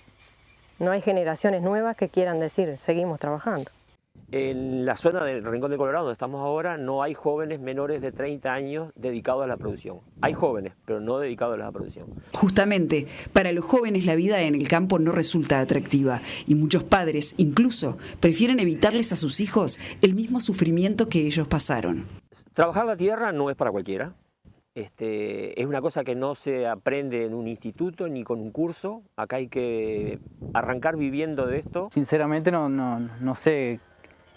no hay generaciones nuevas que quieran decir, seguimos trabajando. En la zona del Rincón de Colorado, donde estamos ahora, no hay jóvenes menores de 30 años dedicados a la producción. Hay jóvenes, pero no dedicados a la producción. Justamente, para los jóvenes la vida en el campo no resulta atractiva y muchos padres, incluso, prefieren evitarles a sus hijos el mismo sufrimiento que ellos pasaron. Trabajar la tierra no es para cualquiera. Es una cosa que no se aprende en un instituto ni con un curso. Acá hay que arrancar viviendo de esto. Sinceramente no sé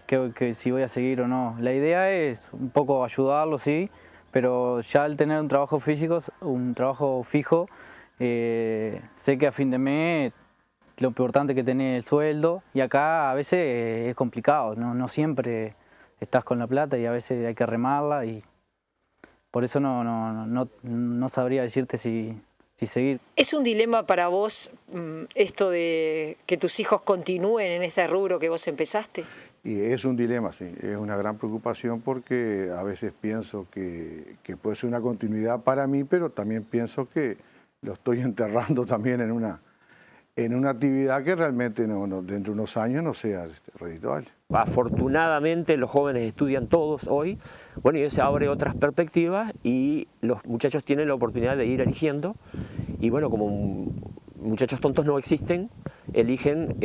que si voy a seguir o no. La idea es un poco ayudarlo, sí, pero ya al tener un trabajo fijo, sé que a fin de mes lo importante que tener el sueldo, y acá a veces es complicado, no siempre estás con la plata y a veces hay que remarla, y por eso no sabría decirte si seguir. ¿Es un dilema para vos esto de que tus hijos continúen en este rubro que vos empezaste? Y es un dilema, sí, es una gran preocupación porque a veces pienso que puede ser una continuidad para mí, pero también pienso que lo estoy enterrando también en una actividad que realmente dentro de unos años no sea redituable. Afortunadamente los jóvenes estudian todos hoy, bueno, y eso abre otras perspectivas y los muchachos tienen la oportunidad de ir eligiendo, y bueno, como muchachos tontos no existen, eligen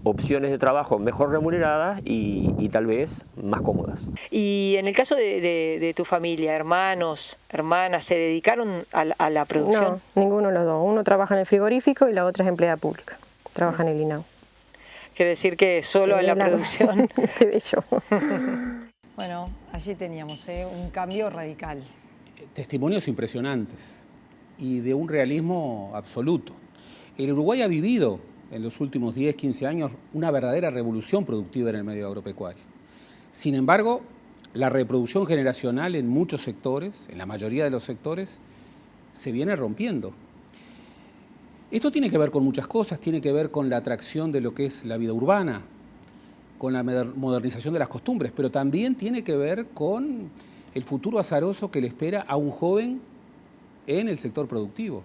opciones de trabajo mejor remuneradas y tal vez más cómodas. Y en el caso de tu familia, hermanos, hermanas, ¿se dedicaron a la producción? No, ninguno de los dos. Uno trabaja en el frigorífico y la otra es empleada pública. Trabaja en el INAU. Quiere decir que solo en la producción. Qué bello. Bueno, allí teníamos un cambio radical. Testimonios impresionantes y de un realismo absoluto. El Uruguay ha vivido en los últimos 10, 15 años una verdadera revolución productiva en el medio agropecuario. Sin embargo, la reproducción generacional en muchos sectores, en la mayoría de los sectores, se viene rompiendo. Esto tiene que ver con muchas cosas, tiene que ver con la atracción de lo que es la vida urbana, con la modernización de las costumbres, pero también tiene que ver con el futuro azaroso que le espera a un joven en el sector productivo.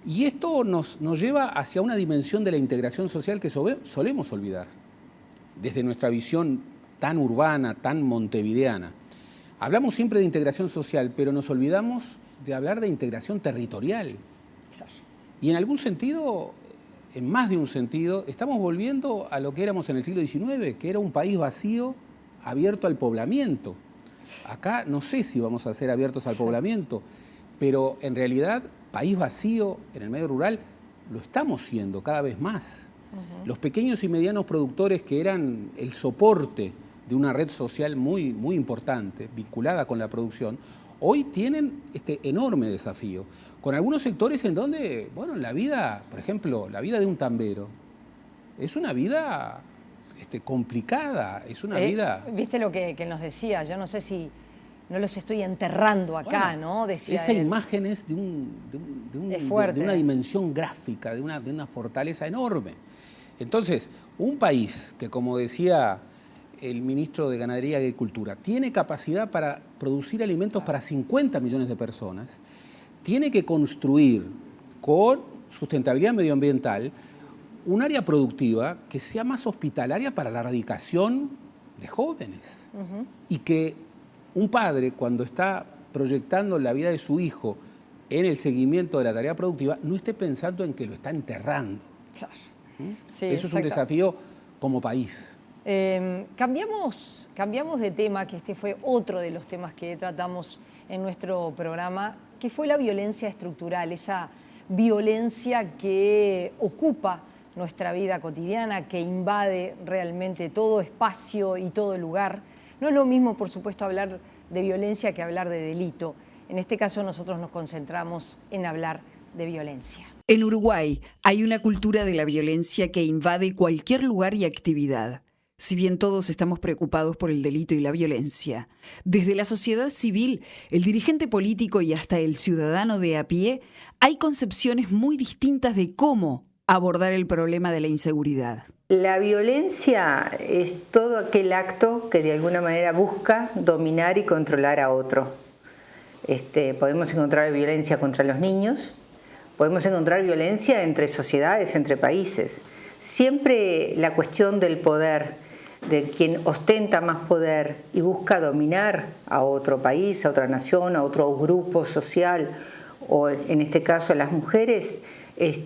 Y esto nos lleva hacia una dimensión de la integración social que solemos olvidar, desde nuestra visión tan urbana, tan montevideana. Hablamos siempre de integración social, pero nos olvidamos de hablar de integración territorial. Y en algún sentido, en más de un sentido, estamos volviendo a lo que éramos en el siglo XIX, que era un país vacío, abierto al poblamiento. Acá no sé si vamos a ser abiertos al poblamiento, pero en realidad, país vacío en el medio rural, lo estamos siendo cada vez más. Los pequeños y medianos productores que eran el soporte de una red social muy, muy importante, vinculada con la producción, hoy tienen este enorme desafío, con algunos sectores en donde, bueno, la vida, por ejemplo, la vida de un tambero, es una vida complicada, es una vida... Viste lo que nos decía, yo no sé si no los estoy enterrando acá, bueno, ¿no? Decía esa él. imagen es de una dimensión gráfica, de una fortaleza enorme. Entonces, un país que, como decía el ministro de Ganadería y Agricultura, tiene capacidad para producir alimentos para 50 millones de personas, tiene que construir con sustentabilidad medioambiental un área productiva que sea más hospitalaria para la radicación de jóvenes. Y que un padre, cuando está proyectando la vida de su hijo en el seguimiento de la tarea productiva, no esté pensando en que lo está enterrando. Claro. Sí, eso es un desafío como país. Cambiamos de tema, que este fue otro de los temas que tratamos en nuestro programa, que fue la violencia estructural, esa violencia que ocupa nuestra vida cotidiana, que invade realmente todo espacio y todo lugar. No es lo mismo, por supuesto, hablar de violencia que hablar de delito. En este caso nosotros nos concentramos en hablar de violencia. En Uruguay hay una cultura de la violencia que invade cualquier lugar y actividad. Si bien todos estamos preocupados por el delito y la violencia, desde la sociedad civil, el dirigente político y hasta el ciudadano de a pie, hay concepciones muy distintas de cómo abordar el problema de la inseguridad. La violencia es todo aquel acto que de alguna manera busca dominar y controlar a otro. Podemos encontrar violencia contra los niños, podemos encontrar violencia entre sociedades, entre países. Siempre la cuestión del poder, de quien ostenta más poder y busca dominar a otro país, a otra nación, a otro grupo social, o en este caso a las mujeres, es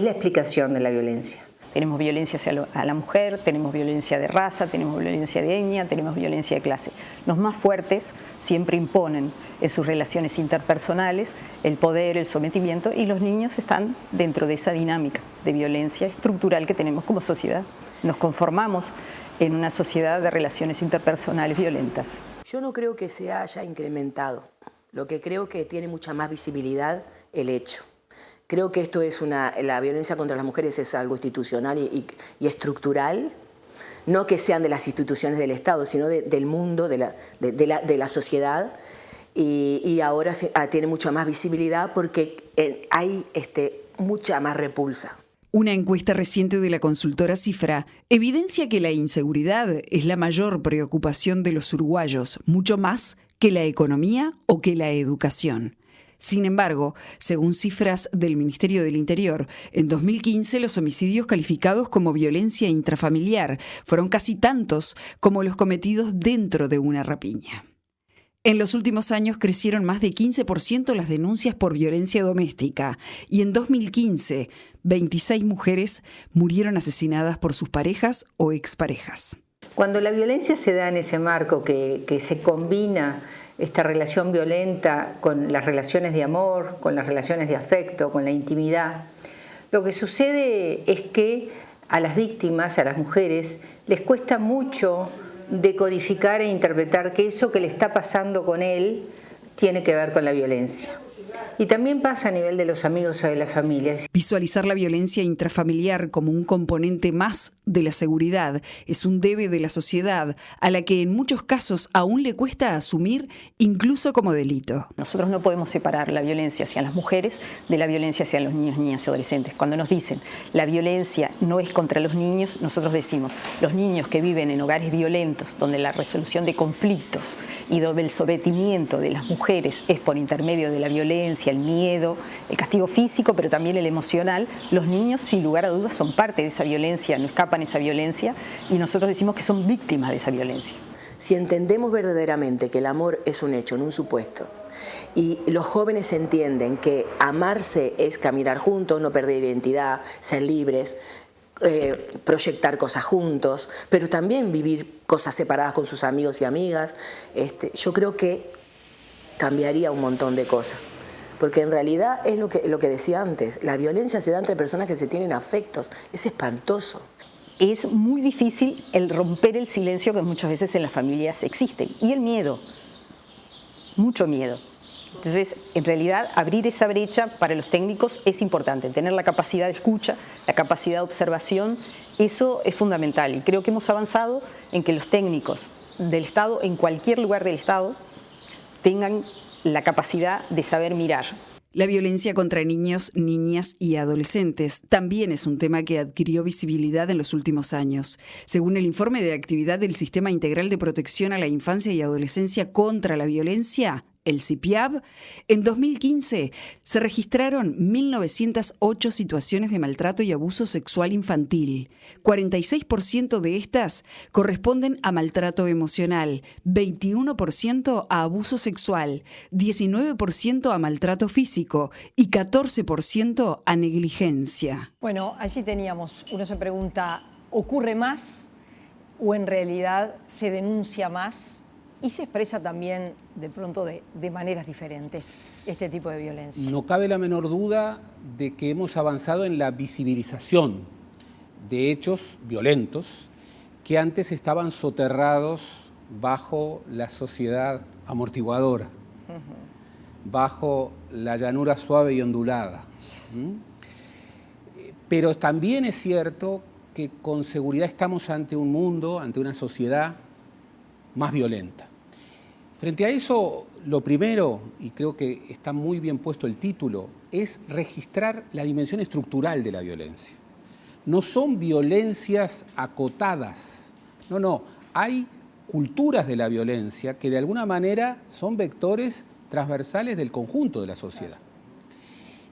la explicación de la violencia. Tenemos violencia hacia la mujer, tenemos violencia de raza, tenemos violencia de etnia, tenemos violencia de clase. Los más fuertes siempre imponen en sus relaciones interpersonales el poder, el sometimiento, y los niños están dentro de esa dinámica de violencia estructural que tenemos como sociedad. Nos conformamos en una sociedad de relaciones interpersonales violentas. Yo no creo que se haya incrementado. Lo que creo que tiene mucha más visibilidad el hecho. Creo que esto es la violencia contra las mujeres es algo institucional y estructural, no que sean de las instituciones del Estado, sino del mundo, de la sociedad, y ahora tiene mucha más visibilidad porque hay mucha más repulsa. Una encuesta reciente de la consultora Cifra evidencia que la inseguridad es la mayor preocupación de los uruguayos, mucho más que la economía o que la educación. Sin embargo, según cifras del Ministerio del Interior, en 2015 los homicidios calificados como violencia intrafamiliar fueron casi tantos como los cometidos dentro de una rapiña. En los últimos años crecieron más de 15% las denuncias por violencia doméstica y en 2015, 26 mujeres murieron asesinadas por sus parejas o exparejas. Cuando la violencia se da en ese marco que se combina esta relación violenta con las relaciones de amor, con las relaciones de afecto, con la intimidad, lo que sucede es que a las víctimas, a las mujeres, les cuesta mucho decodificar e interpretar que eso que le está pasando con él tiene que ver con la violencia. Y también pasa a nivel de los amigos o de las familias. Visualizar la violencia intrafamiliar como un componente más de la seguridad es un debe de la sociedad a la que en muchos casos aún le cuesta asumir incluso como delito. Nosotros no podemos separar la violencia hacia las mujeres de la violencia hacia los niños, niñas y adolescentes. Cuando nos dicen la violencia no es contra los niños, nosotros decimos los niños que viven en hogares violentos, donde la resolución de conflictos y donde el sometimiento de las mujeres es por intermedio de la violencia, el miedo, el castigo físico, pero también el emocional, los niños sin lugar a dudas son parte de esa violencia, no escapan esa violencia y nosotros decimos que son víctimas de esa violencia. Si entendemos verdaderamente que el amor es un hecho, no un supuesto, y los jóvenes entienden que amarse es caminar juntos, no perder identidad, ser libres, proyectar cosas juntos, pero también vivir cosas separadas con sus amigos y amigas, yo creo que cambiaría un montón de cosas. Porque en realidad es lo que decía antes, la violencia se da entre personas que se tienen afectos, es espantoso. Es muy difícil el romper el silencio que muchas veces en las familias existe y el miedo, mucho miedo. Entonces, en realidad, abrir esa brecha para los técnicos es importante, tener la capacidad de escucha, la capacidad de observación, eso es fundamental y creo que hemos avanzado en que los técnicos del Estado, en cualquier lugar del Estado, tengan la capacidad de saber mirar. La violencia contra niños, niñas y adolescentes también es un tema que adquirió visibilidad en los últimos años. Según el informe de actividad del Sistema Integral de Protección a la Infancia y Adolescencia contra la Violencia, el CIPIAB, en 2015 se registraron 1.908 situaciones de maltrato y abuso sexual infantil. 46% de estas corresponden a maltrato emocional, 21% a abuso sexual, 19% a maltrato físico y 14% a negligencia. Bueno, allí teníamos, uno se pregunta, ¿ocurre más o en realidad se denuncia más y se expresa también de pronto de maneras diferentes este tipo de violencia? No cabe la menor duda de que hemos avanzado en la visibilización de hechos violentos que antes estaban soterrados bajo la sociedad amortiguadora, bajo la llanura suave y ondulada. Pero también es cierto que con seguridad estamos ante un mundo, ante una sociedad más violenta. Frente a eso, lo primero, y creo que está muy bien puesto el título, es registrar la dimensión estructural de la violencia. No son violencias acotadas, no, hay culturas de la violencia que de alguna manera son vectores transversales del conjunto de la sociedad.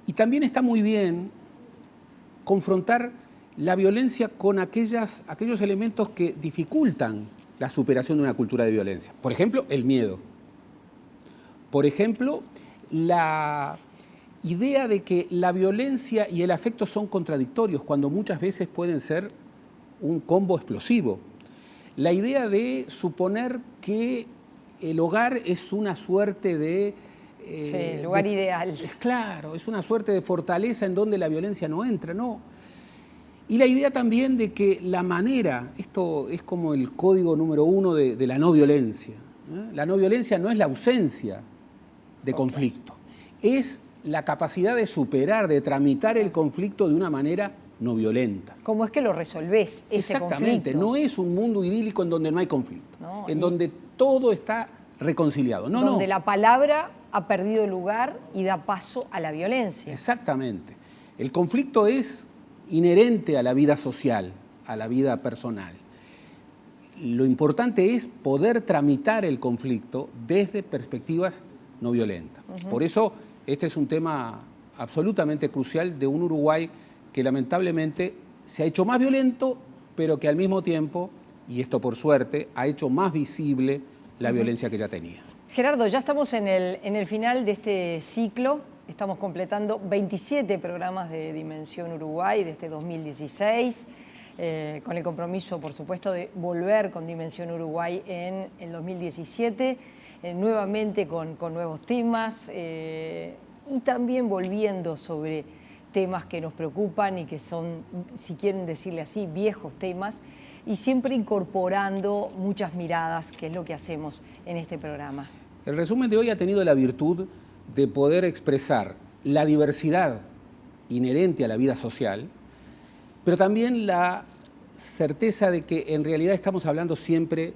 Y también está muy bien confrontar la violencia con aquellos elementos que dificultan la superación de una cultura de violencia. Por ejemplo, el miedo. Por ejemplo, la idea de que la violencia y el afecto son contradictorios, cuando muchas veces pueden ser un combo explosivo. La idea de suponer que el hogar es una suerte de... sí, lugar ideal. Claro, es una suerte de fortaleza en donde la violencia no entra, no. Y la idea también de que la manera, esto es como el código número 1 de la no violencia. La no violencia no es la ausencia de conflicto, es la capacidad de superar, de tramitar el conflicto de una manera no violenta. ¿Cómo es que lo resolvés ese Exactamente, conflicto? no es un mundo idílico en donde no hay conflicto, en donde todo está reconciliado. Donde la palabra ha perdido lugar y da paso a la violencia. Exactamente. El conflicto es inherente a la vida social, a la vida personal. Lo importante es poder tramitar el conflicto desde perspectivas no violentas. Por eso este es un tema absolutamente crucial de un Uruguay que lamentablemente se ha hecho más violento, pero que al mismo tiempo, y esto por suerte, ha hecho más visible la violencia que ya tenía. Gerardo, ya estamos en el final de este ciclo. Estamos completando 27 programas de Dimensión Uruguay de este 2016, con el compromiso, por supuesto, de volver con Dimensión Uruguay en el 2017, nuevamente con nuevos temas y también volviendo sobre temas que nos preocupan y que son, si quieren decirle así, viejos temas, y siempre incorporando muchas miradas, que es lo que hacemos en este programa. El resumen de hoy ha tenido la virtud de poder expresar la diversidad inherente a la vida social, pero también la certeza de que en realidad estamos hablando siempre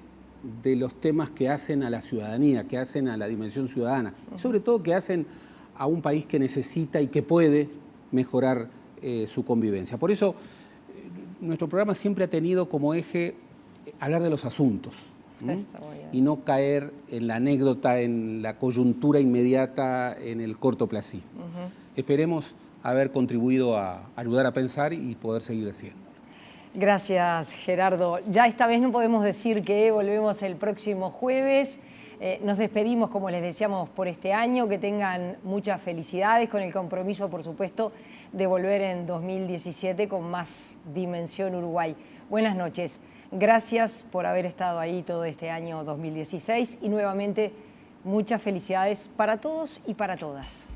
de los temas que hacen a la ciudadanía, que hacen a la dimensión ciudadana, y sobre todo que hacen a un país que necesita y que puede mejorar su convivencia. Por eso nuestro programa siempre ha tenido como eje hablar de los asuntos, y no caer en la anécdota, en la coyuntura inmediata, en el cortoplacismo. Esperemos haber contribuido a ayudar a pensar y poder seguir haciendo. Gracias, Gerardo. Ya esta vez no podemos decir que volvemos el próximo jueves. Nos despedimos, como les decíamos, por este año. Que tengan muchas felicidades, con el compromiso, por supuesto, de volver en 2017 con más Dimensión Uruguay. Buenas noches. Gracias por haber estado ahí todo este año 2016 y nuevamente muchas felicidades para todos y para todas.